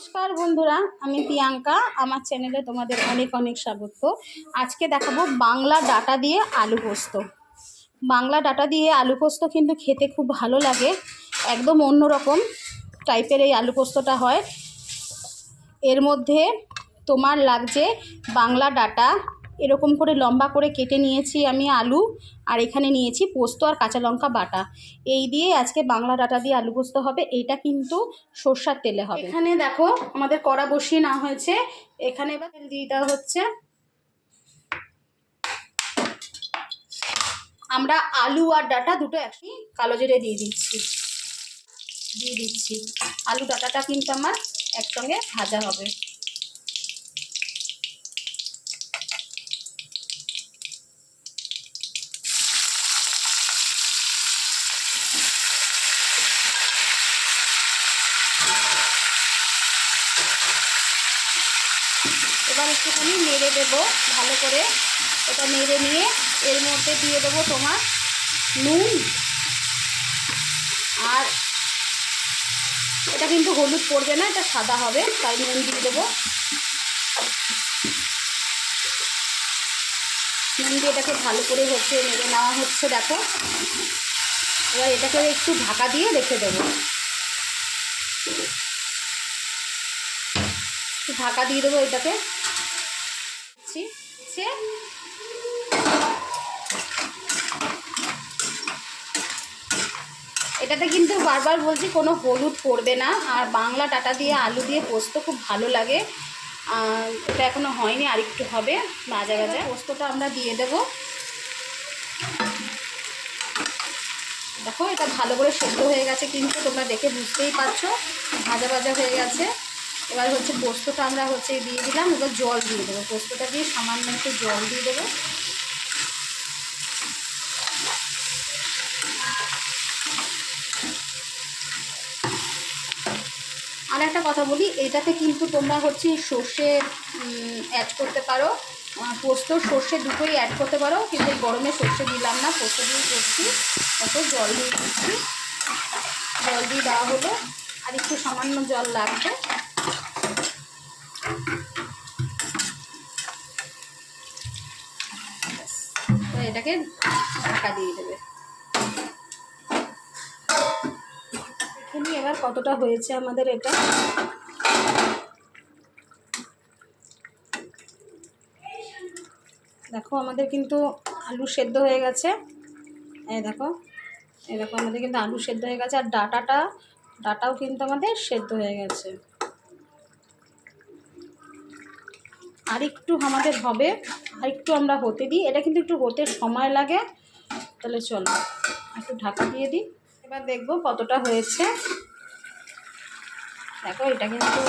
নমস্কার বন্ধুরা, আমি প্রিয়াঙ্কা। আমার চ্যানেলে তোমাদের অনেক অনেক স্বাগত। আজকে দেখাবো বাংলা ডাঁটা দিয়ে আলু পোস্ত। বাংলা ডাঁটা দিয়ে আলু পোস্ত কিন্তু খেতে খুব ভালো লাগে, একদম অন্যরকম টাইপের এই আলু পোস্তটা হয়। এর মধ্যে তোমার লাগছে বাংলা ডাঁটা, এরকম করে লম্বা করে কেটে নিয়েছি আমি আলু, আর এখানে নিয়েছি পোস্ত আর কাঁচা লঙ্কা বাটা। এই দিয়ে আজকে বাংলা ডাঁটা দিয়ে আলু পোস্ত হবে। এইটা কিন্তু সর্ষার তেলে হবে। এখানে দেখো আমাদের কড়া বসিয়ে নেওয়া হয়েছে, এখানে এবার তেল দিয়ে দেওয়া হচ্ছে। আমরা আলু আর ডাঁটা দুটো একই কালো জিরে দিয়ে দিচ্ছি। আলু ডাঁটাটা কিন্তু আমার একসঙ্গে ভাজা হবে। এবার একটুখানি নেড়ে দেবো ভালো করে। এটা নেড়ে নিয়ে এর মধ্যে দিয়ে দেবো তোমার নুন, আর এটা কিন্তু হলুদ পড়বে না, এটা সাদা হবে, তাই নুন দিয়ে দেবো। নুন দিয়ে এটাকে ভালো করে নেড়ে নেওয়া হচ্ছে। দেখো এবার এটাকে একটু ঢাকা দিয়ে রেখে দেবো। ঢাকা দিয়ে দেবো এটাকে। এটাতে কিন্তু বারবার বলছি কোনো হলুদ পড়বে না। আর বাংলা ডাঁটা দিয়ে আলু দিয়ে পোস্ত খুব ভালো লাগে। এটা এখনো হয়নি, আর একটু হবে ভাজা ভাজা। পোস্তটা আমরা দিয়ে দেব। দেখো এটা ভালো করে সেদ্ধ হয়ে গেছে, কিন্তু তোমরা দেখে বুঝতেই পারছো ভাজা ভাজা হয়ে গেছে। এবার হচ্ছে পোস্তটা আমরা দিয়ে দিলাম। এবার জল দিয়ে দেবো, পোস্তটা দিয়ে সামান্য একটু জল দিয়ে দেবো। আর একটা কথা বলি, এটাতে কিন্তু তোমরা সর্ষে অ্যাড করতে পারো, পোস্ত সর্ষে দুটোই অ্যাড করতে পারো, কিন্তু এই গরমে সর্ষে দিলাম না, পোস্ত দিয়ে করছি। তারপর জল দিয়ে দিচ্ছি, জল দিয়ে দেওয়া হলো, আর একটু সামান্য জল লাগবে। তো এটাকে ঢাকা দিয়ে দেবে। দেখে এবার কতটা হয়েছে আমাদের এটা। দেখো আমাদের কিন্তু আলু সেদ্ধ হয়ে গেছে। এই দেখো আমাদের কিন্তু আলু সেদ্ধ হয়ে গেছে, আর ডাঁটাও কিন্তু আমাদের সেদ্ধ হয়ে গেছে। আর একটু আমাদের হবে, আর একটু আমরা হতে দিই। এটা কিন্তু একটু হতে সময় লাগে। তাহলে চলো একটু ঢাকা দিয়ে দিই। এবার দেখবো কতটা হয়েছে। দেখো এটা কিন্তু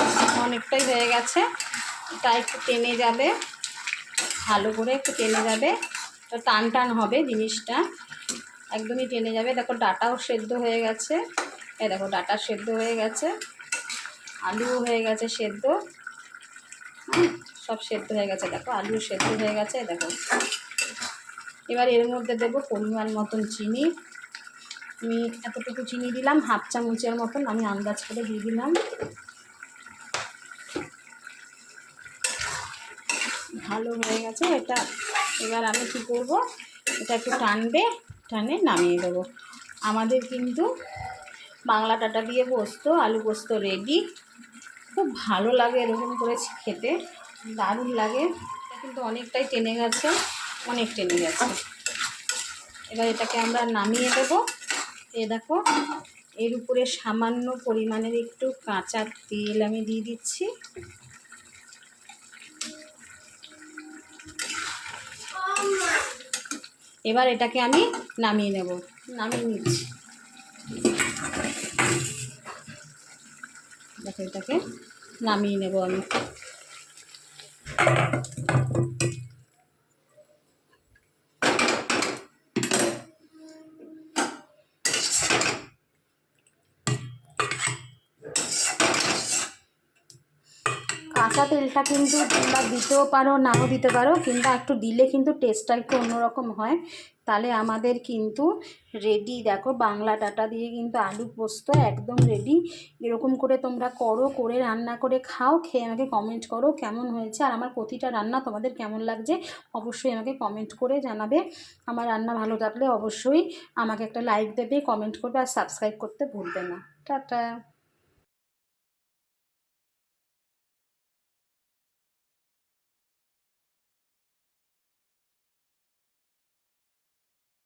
অনেকটাই হয়ে গেছে। এটা একটু টেনে যাবে, ভালো করে একটু টেনে যাবে, তো টান টান হবে জিনিসটা, একদমই টেনে যাবে। দেখো ডাঁটাও সেদ্ধ হয়ে গেছে। এই দেখো ডাঁটা সেদ্ধ হয়ে গেছে, আলুও হয়ে গেছে সেদ্ধ, সব সেদ্ধ হয়ে গেছে। দেখো আলু সেদ্ধ হয়ে গেছে। দেখো এবার এর মধ্যে দেবো পরিমাণ মতন চিনি। আমি এতটুকু চিনি দিলাম, হাফ চামচের মতন আমি আন্দাজ করে দিয়ে দিলাম। ভালো হয়ে গেছে এটা। এবার আমি কী করবো, এটা একটু টানে নামিয়ে দেবো। আমাদের কিন্তু বাংলা ডাঁটা দিয়ে পোস্ত, আলু পোস্ত রেডি। খুব ভালো লাগে এরকম করে খেতে, দারুণ লাগে। এটা কিন্তু অনেকটাই টেনে গেছে, অনেক টেনে গেছে। এবার এটাকে আমরা নামিয়ে দেবো। এ দেখো এর উপরে সামান্য পরিমাণের একটু কাঁচা তেল আমি দিয়ে দিচ্ছি। এবার এটাকে আমি নামিয়ে নিচ্ছি। দেখো এটাকে নামিয়ে নেব আমি। কাঁচা তেলটা কিন্তু তোমরা দিতেও পারো, নাও দিতে পারো, কিন্তু একটু দিলে কিন্তু টেস্টটা একটু অন্যরকম হয়। তাহলে আমাদের কিন্তু রেডি, দেখো বাংলা ডাঁটা দিয়ে কিন্তু আলু পোস্ত একদম রেডি। এরকম করে তোমরা করো, করে রান্না করে খাও, খেয়ে আমাকে কমেন্ট করো কেমন হয়েছে। আর আমার প্রতিটা রান্না তোমাদের কেমন লাগছে অবশ্যই আমাকে কমেন্ট করে জানাবে। আমার রান্না ভালো লাগলে অবশ্যই আমাকে একটা লাইক দেবে, কমেন্ট করবে, আর সাবস্ক্রাইব করতে ভুলবে না। টাটা।